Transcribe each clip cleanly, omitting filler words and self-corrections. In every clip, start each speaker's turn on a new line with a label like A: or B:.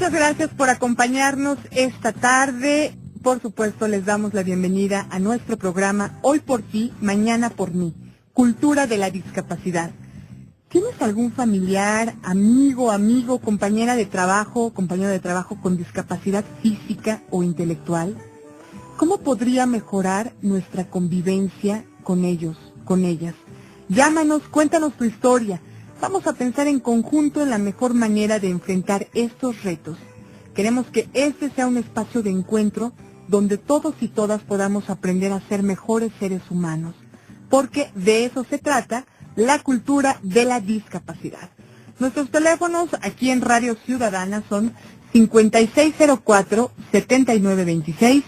A: Muchas gracias por acompañarnos esta tarde. Por supuesto, les damos la bienvenida a nuestro programa Hoy por ti, mañana por mí, Cultura de la Discapacidad. ¿Tienes algún familiar, amigo, compañero de trabajo con discapacidad física o intelectual? ¿Cómo podría mejorar nuestra convivencia con ellos, con ellas? Llámanos, cuéntanos tu historia. Vamos a pensar en conjunto en la mejor manera de enfrentar estos retos. Queremos que este sea un espacio de encuentro donde todos y todas podamos aprender a ser mejores seres humanos, porque de eso se trata la cultura de la discapacidad. Nuestros teléfonos aquí en Radio Ciudadana son 5604-7926,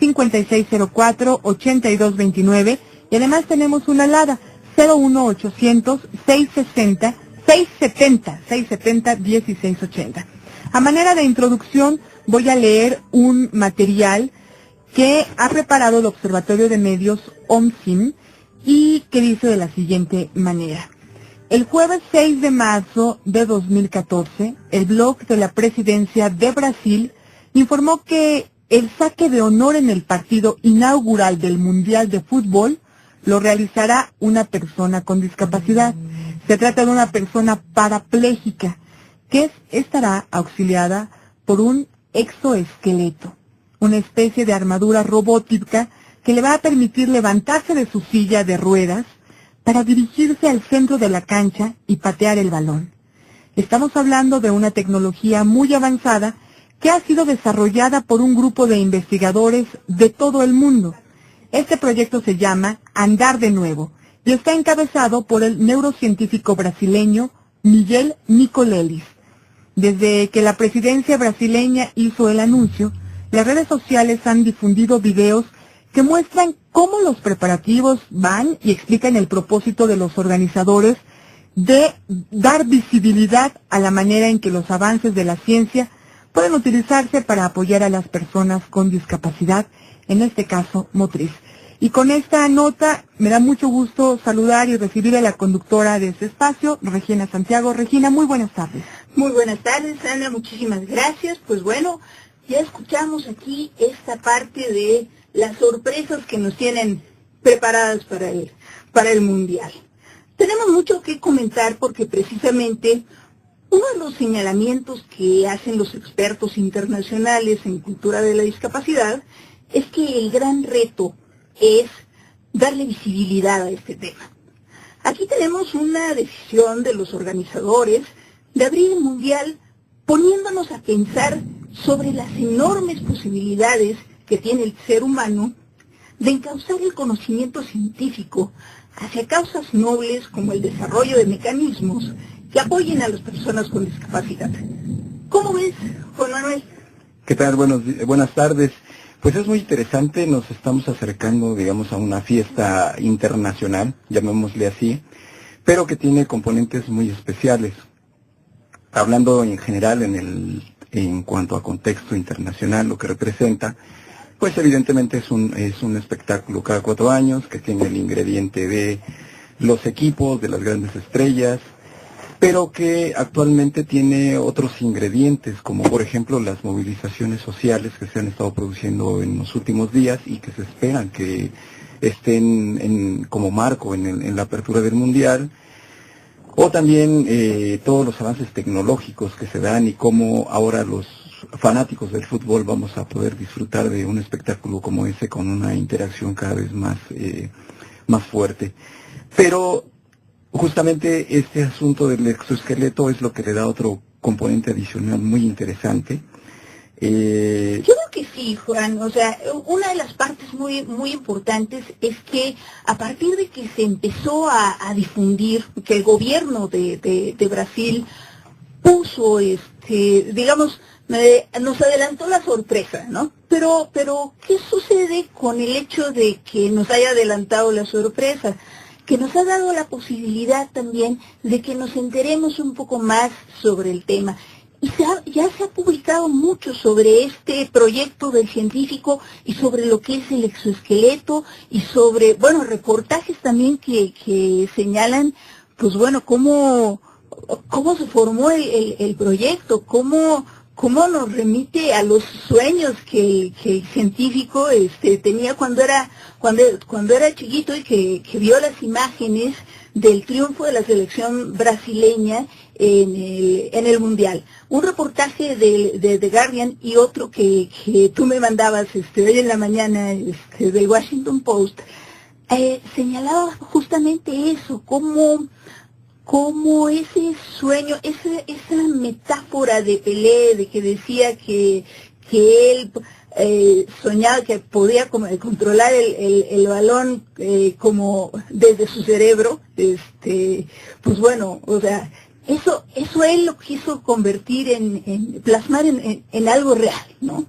A: 5604-8229 y además tenemos una alada 01800-670-1680. A manera de introducción voy a leer un material que ha preparado el Observatorio de Medios OMSIM y que dice de la siguiente manera. El jueves 6 de marzo de 2014, el blog de la Presidencia de Brasil informó que el saque de honor en el partido inaugural del Mundial de Fútbol lo realizará una persona con discapacidad. Se trata de una persona parapléjica que estará auxiliada por un exoesqueleto, una especie de armadura robótica que le va a permitir levantarse de su silla de ruedas para dirigirse al centro de la cancha y patear el balón. Estamos hablando de una tecnología muy avanzada que ha sido desarrollada por un grupo de investigadores de todo el mundo. Este proyecto se llama Andar de Nuevo y está encabezado por el neurocientífico brasileño Miguel Nicolelis. Desde que la presidencia brasileña hizo el anuncio, las redes sociales han difundido videos que muestran cómo los preparativos van y explican el propósito de los organizadores de dar visibilidad a la manera en que los avances de la ciencia pueden utilizarse para apoyar a las personas con discapacidad, en este caso motriz. Y con esta nota me da mucho gusto saludar y recibir a la conductora de este espacio, Regina Santiago. Regina, muy buenas tardes.
B: Muy buenas tardes, Ana, muchísimas gracias. Pues bueno, ya escuchamos aquí esta parte de las sorpresas que nos tienen preparadas para el Mundial. Tenemos mucho que comentar porque precisamente uno de los señalamientos que hacen los expertos internacionales en cultura de la discapacidad es que el gran reto es darle visibilidad a este tema. Aquí tenemos una decisión de los organizadores de abrir el Mundial poniéndonos a pensar sobre las enormes posibilidades que tiene el ser humano de encauzar el conocimiento científico hacia causas nobles como el desarrollo de mecanismos que apoyen a las personas con discapacidad. ¿Cómo ves, Juan Manuel?
C: ¿Qué tal? Buenas tardes. Pues es muy interesante, nos estamos acercando, digamos, a una fiesta internacional, llamémosle así, pero que tiene componentes muy especiales. Hablando en general en cuanto a contexto internacional, lo que representa, pues evidentemente es un espectáculo cada 4 años que tiene el ingrediente de los equipos, de las grandes estrellas, pero que actualmente tiene otros ingredientes, como por ejemplo las movilizaciones sociales que se han estado produciendo en los últimos días y que se esperan que estén como marco en la apertura del Mundial, o también todos los avances tecnológicos que se dan y cómo ahora los fanáticos del fútbol vamos a poder disfrutar de un espectáculo como ese con una interacción cada vez más fuerte. Pero justamente este asunto del exoesqueleto es lo que le da otro componente adicional muy interesante.
B: Yo creo que sí, Juan. O sea, una de las partes muy importantes es que a partir de que se empezó a difundir, que el gobierno de Brasil puso, digamos, nos adelantó la sorpresa, ¿no? Pero, ¿qué sucede con el hecho de que nos haya adelantado la sorpresa? Que nos ha dado la posibilidad también de que nos enteremos un poco más sobre el tema. Y ya se ha publicado mucho sobre este proyecto del científico y sobre lo que es el exoesqueleto y sobre, bueno, reportajes también que señalan, pues bueno, cómo se formó el proyecto, cómo cómo nos remite a los sueños que el científico tenía cuando era chiquito y que vio las imágenes del triunfo de la selección brasileña en el Mundial. Un reportaje de The Guardian y otro que tú me mandabas hoy en la mañana del Washington Post, señalaba justamente eso, como ese sueño, esa metáfora de Pelé, de que decía que él soñaba que podía controlar el balón como desde su cerebro, pues bueno, o sea, eso él lo quiso convertir plasmar en algo real, ¿no?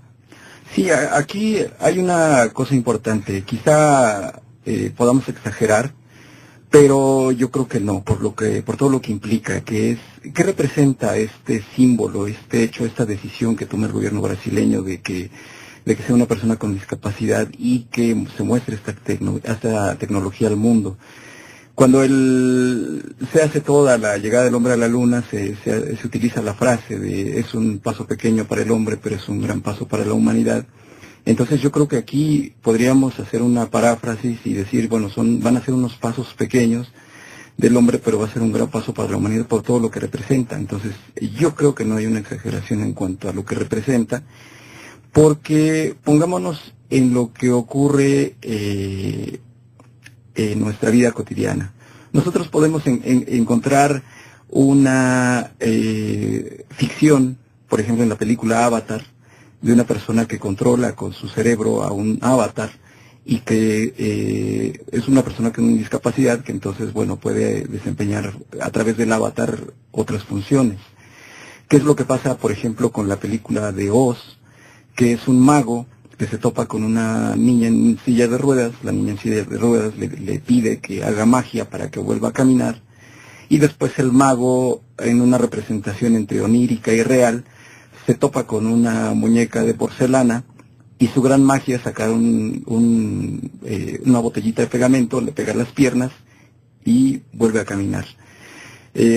C: Sí, aquí hay una cosa importante, quizá podamos exagerar, pero yo creo que no, por todo lo que implica, ¿qué representa este símbolo, este hecho, esta decisión que toma el gobierno brasileño de que sea una persona con discapacidad y que se muestre esta tecnología al mundo? Cuando se hace toda la llegada del hombre a la luna, se utiliza la frase de es un paso pequeño para el hombre, pero es un gran paso para la humanidad. Entonces yo creo que aquí podríamos hacer una paráfrasis y decir, bueno, van a ser unos pasos pequeños del hombre, pero va a ser un gran paso para la humanidad por todo lo que representa. Entonces yo creo que no hay una exageración en cuanto a lo que representa, porque pongámonos en lo que ocurre en nuestra vida cotidiana. Nosotros podemos encontrar una ficción, por ejemplo en la película Avatar, de una persona que controla con su cerebro a un avatar y que es una persona con una discapacidad que entonces, bueno, puede desempeñar a través del avatar otras funciones. ¿Qué es lo que pasa, por ejemplo, con la película de Oz, que es un mago que se topa con una niña en silla de ruedas? La niña en silla de ruedas le pide que haga magia para que vuelva a caminar, y después el mago, en una representación entre onírica y real, se topa con una muñeca de porcelana y su gran magia es sacar una botellita de pegamento, le pega las piernas y vuelve a caminar.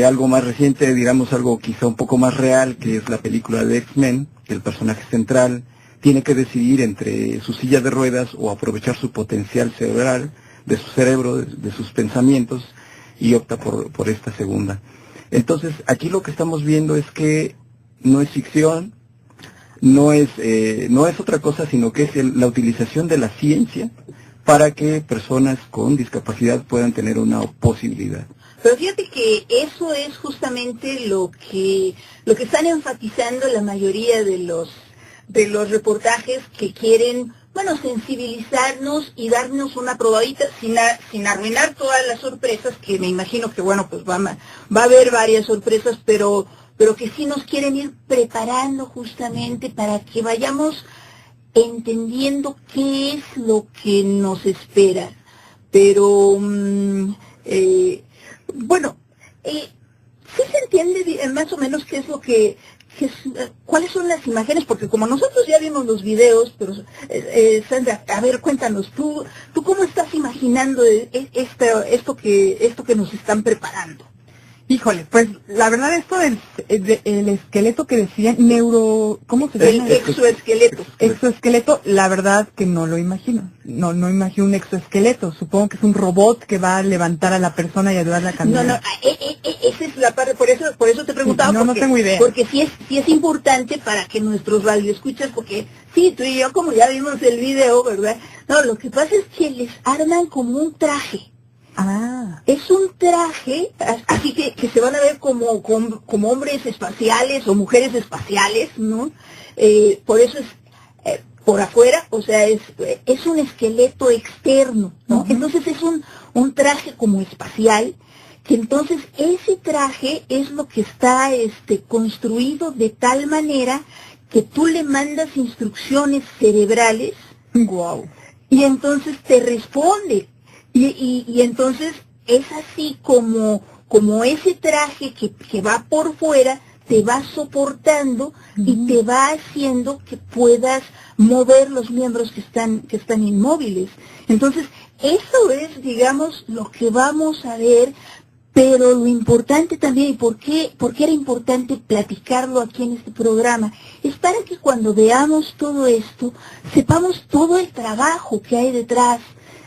C: Algo más reciente, digamos algo quizá un poco más real, que es la película de X-Men, que el personaje central tiene que decidir entre su silla de ruedas o aprovechar su potencial cerebral, de su cerebro, de sus pensamientos, y opta por esta segunda. Entonces, aquí lo que estamos viendo es que no es ficción, no es otra cosa, sino que es la utilización de la ciencia para que personas con discapacidad puedan tener una posibilidad.
B: Pero fíjate que eso es justamente lo que están enfatizando la mayoría de los reportajes que quieren, bueno, sensibilizarnos y darnos una probadita sin arruinar todas las sorpresas, que me imagino que, bueno, pues va a haber varias sorpresas, pero que sí nos quieren ir preparando justamente para que vayamos entendiendo qué es lo que nos espera. Pero, bueno, sí se entiende más o menos qué es lo cuáles son las imágenes, porque como nosotros ya vimos los videos, pero Sandra, a ver, cuéntanos, ¿tú cómo estás imaginando esto que nos están preparando?
A: Híjole, pues la verdad esto del el esqueleto que decían, ¿cómo se llama?
B: Exoesqueleto.
A: Exoesqueleto, la verdad que no lo imagino. No imagino un exoesqueleto. Supongo que es un robot que va a levantar a la persona y ayudarla a caminar.
B: No, esa es la parte, por eso te preguntaba.
A: No tengo idea.
B: Porque sí es importante para que nuestros radioescuchas, porque sí, tú y yo como ya vimos el video, ¿verdad? No, lo que pasa es que les arman como un traje.
A: Ah.
B: Es un traje, así que se van a ver como hombres espaciales o mujeres espaciales, ¿no? Por eso es por afuera, o sea, es un esqueleto externo, ¿no? Uh-huh. Entonces es un traje como espacial, que entonces ese traje es lo que está construido de tal manera que tú le mandas instrucciones cerebrales.
A: Wow.
B: Y entonces te responde. Y entonces es así como ese traje que va por fuera te va soportando y te va haciendo que puedas mover los miembros que están inmóviles. Entonces, eso es, digamos, lo que vamos a ver Pero lo importante también, y por qué era importante platicarlo aquí en este programa, es para que cuando veamos todo esto, sepamos todo el trabajo que hay detrás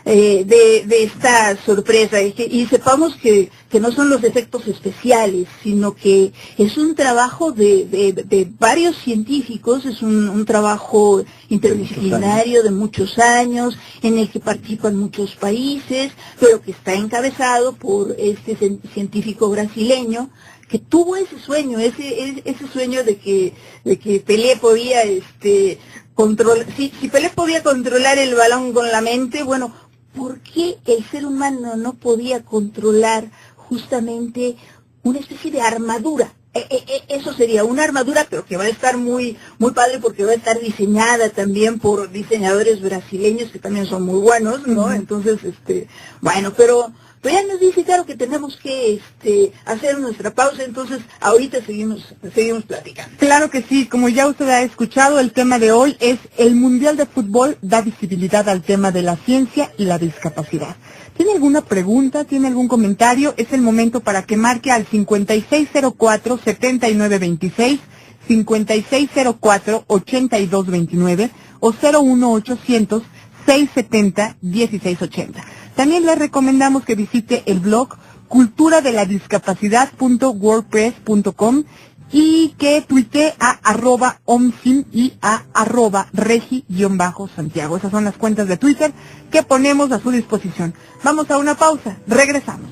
B: de esta sorpresa y sepamos que no son los efectos especiales, sino que es un trabajo de varios científicos, es un trabajo interdisciplinario de muchos años, en el que participan muchos países, pero que está encabezado por este científico brasileño, que tuvo ese sueño de que Pelé podía si Pelé podía controlar el balón con la mente, bueno, ¿por qué el ser humano no podía controlar justamente una especie de armadura? Eso sería una armadura, pero que va a estar muy padre porque va a estar diseñada también por diseñadores brasileños que también son muy buenos, ¿no? Entonces, bueno, pero ya nos dice claro que tenemos que hacer nuestra pausa, entonces ahorita seguimos platicando.
A: Claro que sí, como ya usted ha escuchado, el tema de hoy es el Mundial de Fútbol da visibilidad al tema de la ciencia y la discapacidad. ¿Tiene alguna pregunta? ¿Tiene algún comentario? Es el momento para que marque al 5604-7926, 5604-8229 o 01800-670-1680. También le recomendamos que visite el blog culturadeladiscapacidad.wordpress.com y que tuitee a @omsim y a @regi_santiago. Esas son las cuentas de Twitter que ponemos a su disposición. Vamos a una pausa, regresamos.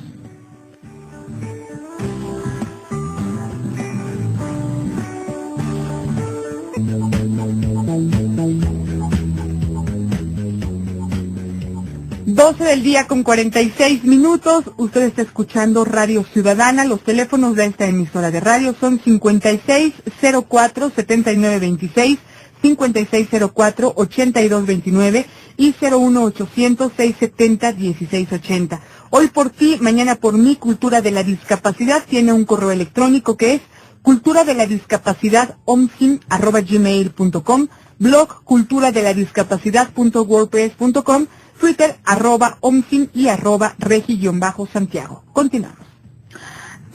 A: Doce del día con 46 minutos, usted está escuchando Radio Ciudadana, los teléfonos de esta emisora de radio son 5604-7926, 5604-8229 y 01800-670-1680. Hoy por ti, mañana por mí, Cultura de la Discapacidad tiene un correo electrónico que es culturadeladiscapacidad@gmail.com, blog culturadeladiscapacidad.wordpress.com, Twitter @omsim y @regi_santiago. Continuamos.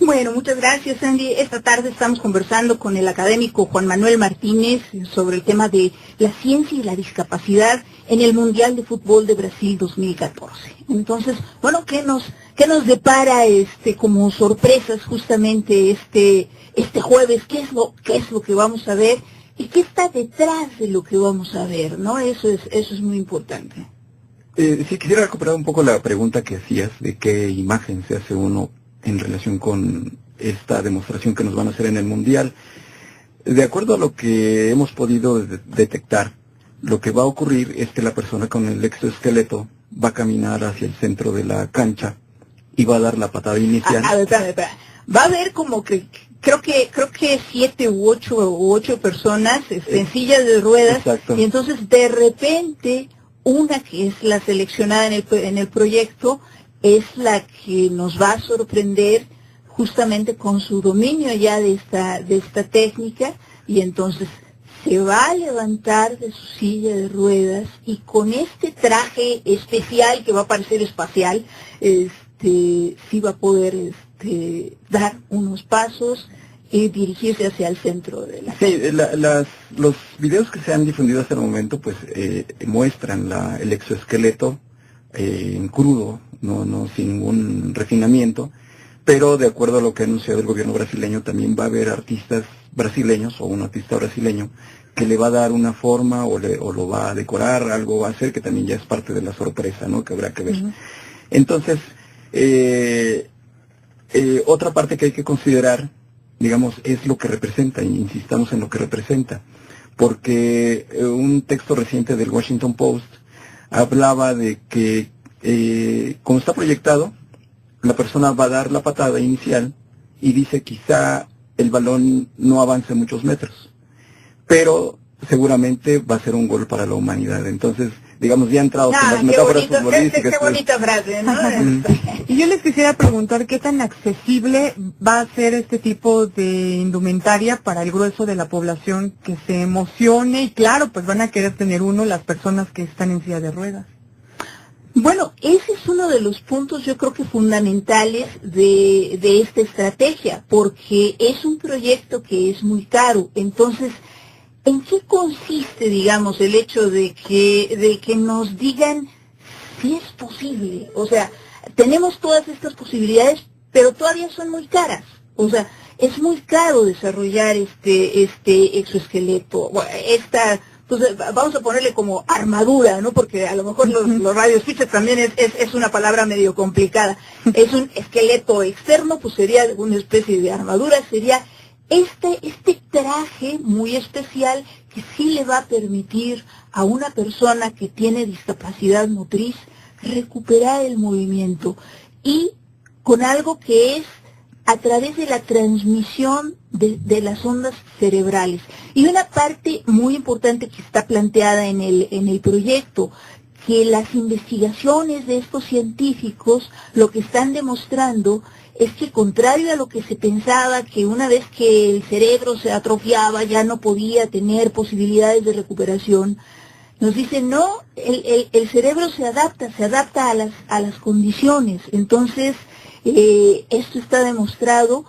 B: Bueno, muchas gracias, Sandy. Esta tarde estamos conversando con el académico Juan Manuel Martínez sobre el tema de la ciencia y la discapacidad en el Mundial de Fútbol de Brasil 2014. Entonces, bueno, ¿qué nos depara como sorpresas justamente este jueves? ¿Qué es lo que vamos a ver? ¿Y qué está detrás de lo que vamos a ver? ¿No? Eso es muy importante.
C: Sí, quisiera recuperar un poco la pregunta que hacías de qué imagen se hace uno en relación con esta demostración que nos van a hacer en el Mundial. De acuerdo a lo que hemos podido detectar, lo que va a ocurrir es que la persona con el exoesqueleto va a caminar hacia el centro de la cancha y va a dar la patada inicial.
B: Espera. Va a haber como que creo que 7 u 8 personas en sillas de ruedas.
C: Exacto.
B: Y entonces de repente una que es la seleccionada en el proyecto es la que nos va a sorprender justamente con su dominio ya de esta técnica, y entonces se va a levantar de su silla de ruedas y con este traje especial que va a parecer espacial, sí va a poder dar unos pasos y dirigirse hacia el centro de la...
C: Sí, los videos que se han difundido hasta el momento pues muestran el exoesqueleto en crudo, no sin ningún refinamiento, pero de acuerdo a lo que ha anunciado el gobierno brasileño, también va a haber artistas brasileños o un artista brasileño que le va a dar una forma o lo va a decorar, algo va a hacer que también ya es parte de la sorpresa, ¿no? Que habrá que ver. Uh-huh. Entonces, otra parte que hay que considerar, digamos, es lo que representa, y insistamos en lo que representa, porque un texto reciente del Washington Post hablaba de que, como está proyectado, la persona va a dar la patada inicial y dice quizá el balón no avance muchos metros, pero seguramente va a ser un gol para la humanidad. Entonces, digamos, ya entrados en las metáforas futbolísticas.
B: Qué bonita frase, ¿no?
A: Y yo les quisiera preguntar qué tan accesible va a ser este tipo de indumentaria para el grueso de la población que se emocione, y claro, pues van a querer tener uno las personas que están en silla de ruedas.
B: Bueno, ese es uno de los puntos yo creo que fundamentales de esta estrategia, porque es un proyecto que es muy caro. Entonces, ¿en qué consiste, digamos, el hecho de que nos digan si es posible? O sea, tenemos todas estas posibilidades, pero todavía son muy caras. O sea, es muy caro desarrollar este exoesqueleto, pues vamos a ponerle como armadura, ¿no? Porque a lo mejor los radioescuchas también es una palabra medio complicada. Es un esqueleto externo, pues sería una especie de armadura, sería este traje muy especial que sí le va a permitir a una persona que tiene discapacidad motriz recuperar el movimiento, y con algo que es a través de la transmisión de las ondas cerebrales. Y una parte muy importante que está planteada en el proyecto, que las investigaciones de estos científicos lo que están demostrando es que, contrario a lo que se pensaba, que una vez que el cerebro se atrofiaba ya no podía tener posibilidades de recuperación, nos dicen no, el cerebro se adapta a las condiciones. Entonces, esto está demostrado,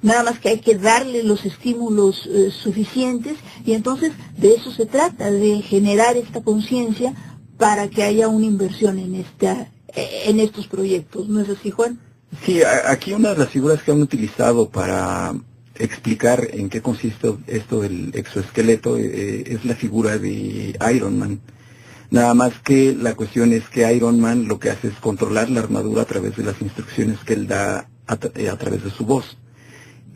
B: nada más que hay que darle los estímulos suficientes, y entonces de eso se trata, de generar esta conciencia para que haya una inversión en estos proyectos. ¿No es así, Juan?
C: Sí, aquí una de las figuras que han utilizado para explicar en qué consiste esto del exoesqueleto es la figura de Iron Man. Nada más que la cuestión es que Iron Man lo que hace es controlar la armadura a través de las instrucciones que él da a través de su voz.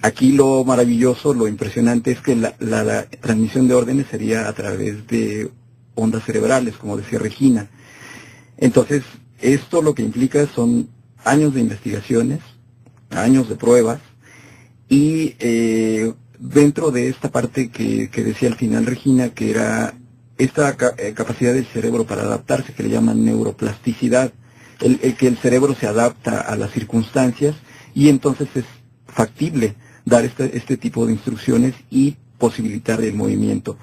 C: Aquí lo maravilloso, lo impresionante es que la transmisión de órdenes sería a través de ondas cerebrales, como decía Regina. Entonces, esto lo que implica son años de investigaciones, años de pruebas, y dentro de esta parte que decía al final Regina, que era esta capacidad del cerebro para adaptarse, que le llaman neuroplasticidad, el que el cerebro se adapta a las circunstancias, y entonces es factible dar este tipo de instrucciones y posibilitar el movimiento.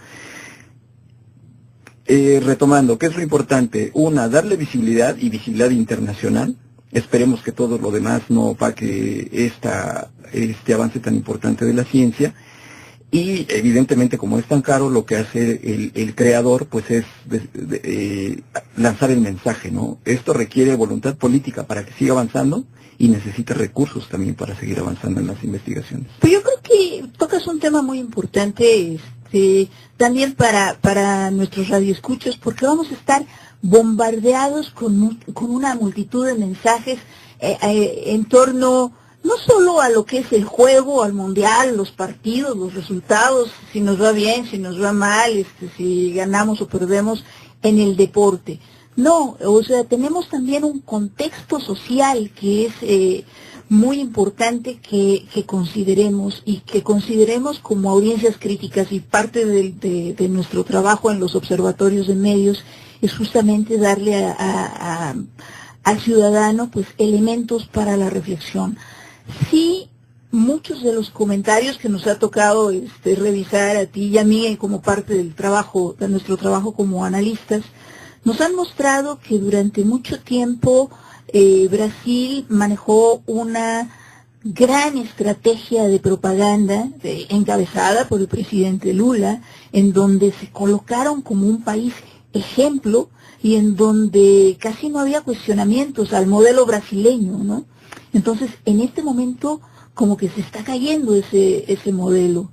C: Retomando, ¿qué es lo importante? Una, darle visibilidad, y visibilidad internacional. Esperemos que todo lo demás no opaque este avance tan importante de la ciencia. Y evidentemente, como es tan caro, lo que hace el creador pues es lanzar el mensaje, ¿no? Esto requiere voluntad política para que siga avanzando, y necesita recursos también para seguir avanzando en las investigaciones.
B: Pues yo creo que tocas un tema muy importante también para nuestros radioescuchos, porque vamos a estar bombardeados con una multitud de mensajes en torno no solo a lo que es el juego, al mundial, los partidos, los resultados, si nos va bien, si nos va mal, si ganamos o perdemos en el deporte. No, o sea, tenemos también un contexto social que es muy importante que consideremos, y que consideremos como audiencias críticas, y parte de nuestro trabajo en los observatorios de medios es justamente darle al ciudadano pues elementos para la reflexión. Sí, muchos de los comentarios que nos ha tocado revisar a ti y a mí como parte del trabajo, de nuestro trabajo como analistas, nos han mostrado que durante mucho tiempo Brasil manejó una gran estrategia de propaganda encabezada por el presidente Lula, en donde se colocaron como un país ejemplo y en donde casi no había cuestionamientos al modelo brasileño, ¿no? Entonces, en este momento, como que se está cayendo ese modelo.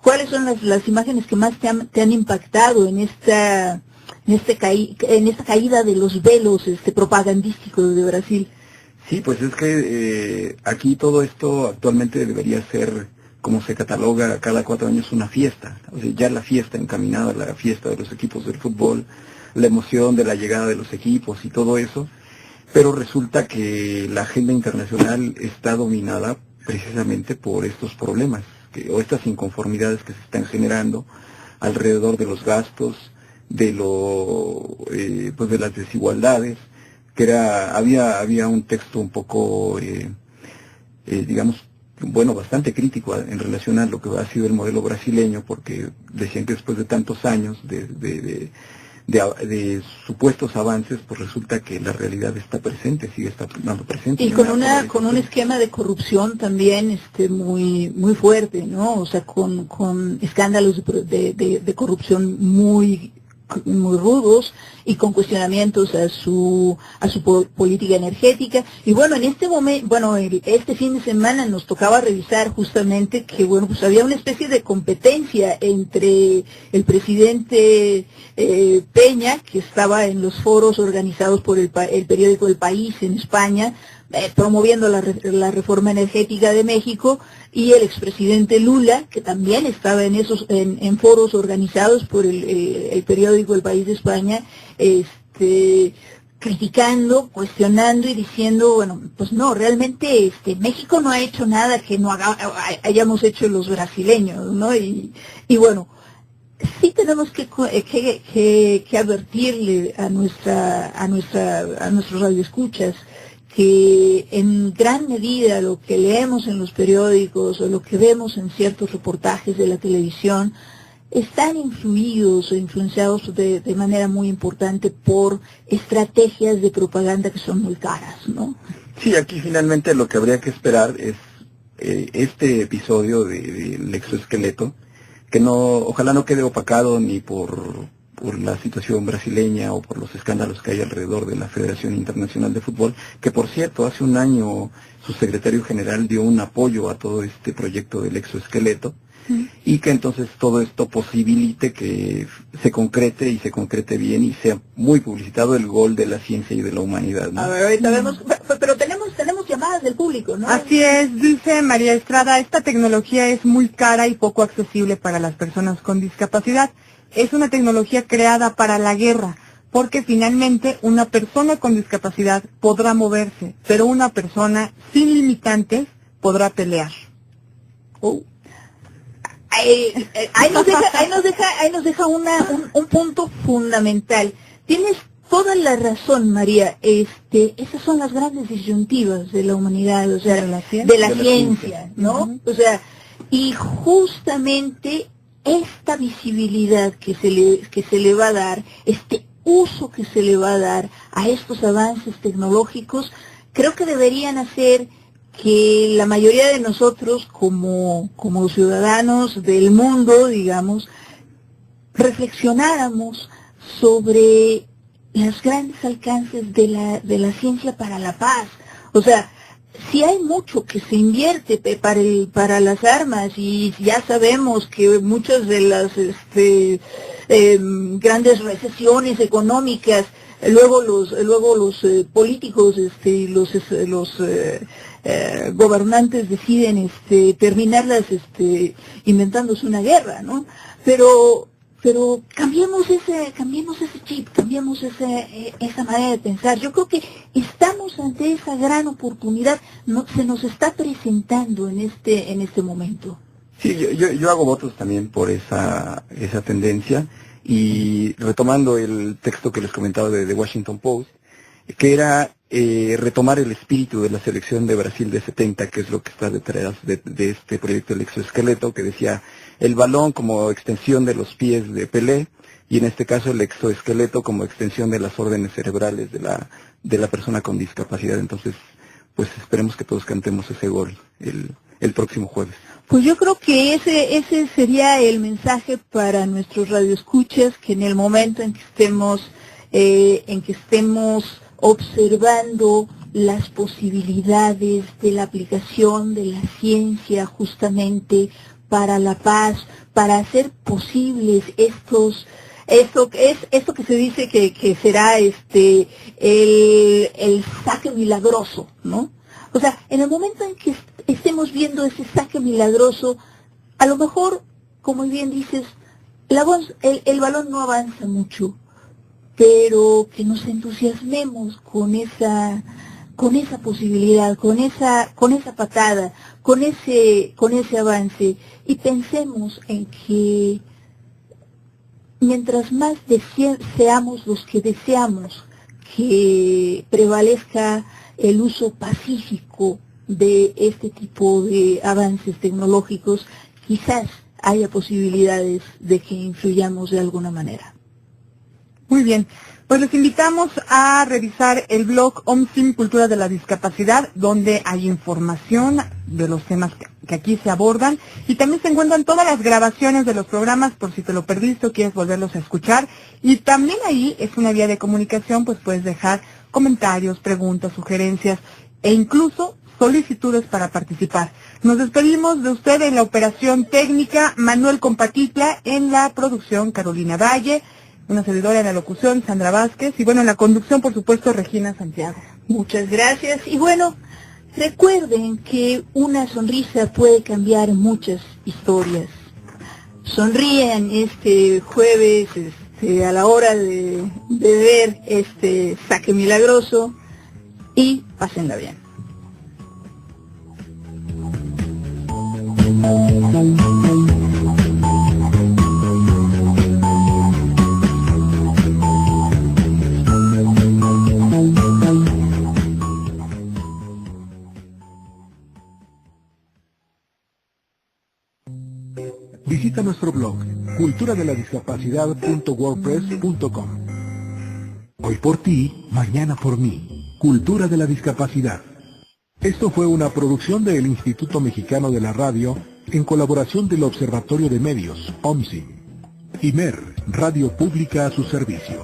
B: ¿Cuáles son las imágenes que más te han impactado en esta caída de los velos propagandísticos de Brasil?
C: Sí, pues es que aquí todo esto actualmente debería ser, como se cataloga cada 4 años, una fiesta. O sea, ya la fiesta encaminada, la fiesta de los equipos del fútbol, la emoción de la llegada de los equipos y todo eso. Pero resulta que la agenda internacional está dominada precisamente por estos problemas, o estas inconformidades que se están generando alrededor de los gastos, de las desigualdades, que había un texto un poco, digamos, bueno, bastante crítico en relación a lo que ha sido el modelo brasileño, porque decían que después de tantos años de de supuestos avances, pues resulta que la realidad está presente, sigue estando presente.
B: Y con un esquema de corrupción también muy fuerte, ¿no? O sea, con escándalos de corrupción muy rudos y con cuestionamientos a su política energética. Y bueno, en este momento, este fin de semana nos tocaba revisar justamente que pues había una especie de competencia entre el presidente Peña, que estaba en los foros organizados por el periódico El País en España, promoviendo la reforma energética de México, y el expresidente Lula, que también estaba en foros organizados por el periódico El País de España, criticando, cuestionando y diciendo, bueno, pues no, realmente México no ha hecho nada que no hayamos hecho los brasileños, ¿no? Y bueno, sí tenemos que advertirle a nuestros radioescuchas que en gran medida lo que leemos en los periódicos o lo que vemos en ciertos reportajes de la televisión están influidos o influenciados de manera muy importante por estrategias de propaganda que son muy caras, ¿no?
C: Sí, aquí finalmente lo que habría que esperar es este episodio del exoesqueleto, que ojalá no quede opacado ni por la situación brasileña o por los escándalos que hay alrededor de la Federación Internacional de Fútbol, que por cierto hace un año su secretario general dio un apoyo a todo este proyecto del exoesqueleto, y que entonces todo esto posibilite que se concrete bien y sea muy publicitado el gol de la ciencia y de la humanidad, ¿no?
B: A ver, ahorita vemos, pero tenemos llamadas del público, ¿no?
A: Así es, dice María Estrada, esta tecnología es muy cara y poco accesible para las personas con discapacidad. Es una tecnología creada para la guerra, porque finalmente una persona con discapacidad podrá moverse, pero una persona sin limitantes podrá pelear.
B: Ahí nos deja un punto fundamental. Tienes toda la razón, María. Esas son las grandes disyuntivas de la humanidad, o sea, de la ciencia, ¿no? O sea, y justamente esta visibilidad que se le va a dar, este uso que se le va a dar a estos avances tecnológicos, creo que deberían hacer que la mayoría de nosotros como ciudadanos del mundo, digamos, reflexionáramos sobre los grandes alcances de la ciencia para la paz. O sea, si hay mucho que se invierte para las armas, y ya sabemos que muchas de las grandes recesiones económicas, luego los políticos y los gobernantes deciden terminarlas inventándose una guerra, ¿no? Pero cambiemos ese chip, cambiemos esa manera de pensar. Yo creo que estamos ante esa gran oportunidad, se nos está presentando en este momento.
C: Sí, yo hago votos también por esa tendencia, y retomando el texto que les comentaba de The Washington Post, que era retomar el espíritu de la selección de Brasil de 70, que es lo que está detrás de este proyecto del exoesqueleto, que decía el balón como extensión de los pies de Pelé, y en este caso el exoesqueleto como extensión de las órdenes cerebrales de la persona con discapacidad. Entonces, pues esperemos que todos cantemos ese gol el próximo jueves.
B: Pues yo creo que ese sería el mensaje para nuestros radioescuchas, que en el momento en que estemos observando las posibilidades de la aplicación de la ciencia justamente para la paz, para hacer posibles esto que se dice que será el saque milagroso, ¿no? O sea, en el momento en que estemos viendo ese saque milagroso, a lo mejor, como bien dices, el balón no avanza mucho, pero que nos entusiasmemos con esa posibilidad, con esa patada, con ese avance, y pensemos en que mientras más seamos los que deseamos que prevalezca el uso pacífico de este tipo de avances tecnológicos, quizás haya posibilidades de que influyamos de alguna manera.
A: Muy Muy bien. Pues les invitamos a revisar el blog OMSIM Cultura de la Discapacidad, donde hay información de los temas que aquí se abordan, y también se encuentran todas las grabaciones de los programas por si te lo perdiste o quieres volverlos a escuchar, y también ahí es una vía de comunicación, pues puedes dejar comentarios, preguntas, sugerencias e incluso solicitudes para participar. Nos despedimos de usted en la operación técnica, Manuel Compatitla, en la producción Carolina Valle, una servidora en la locución, Sandra Vázquez, y bueno, en la conducción, por supuesto, Regina Santiago.
B: Muchas gracias. Y bueno, recuerden que una sonrisa puede cambiar muchas historias. Sonríen este jueves a la hora de ver este saque milagroso y pásenla bien.
D: Visita nuestro blog, culturadeladiscapacidad.wordpress.com. Hoy por ti, mañana por mí. Cultura de la Discapacidad. Esto fue una producción del Instituto Mexicano de la Radio en colaboración del Observatorio de Medios, OMSIM. IMER, Radio Pública a su servicio.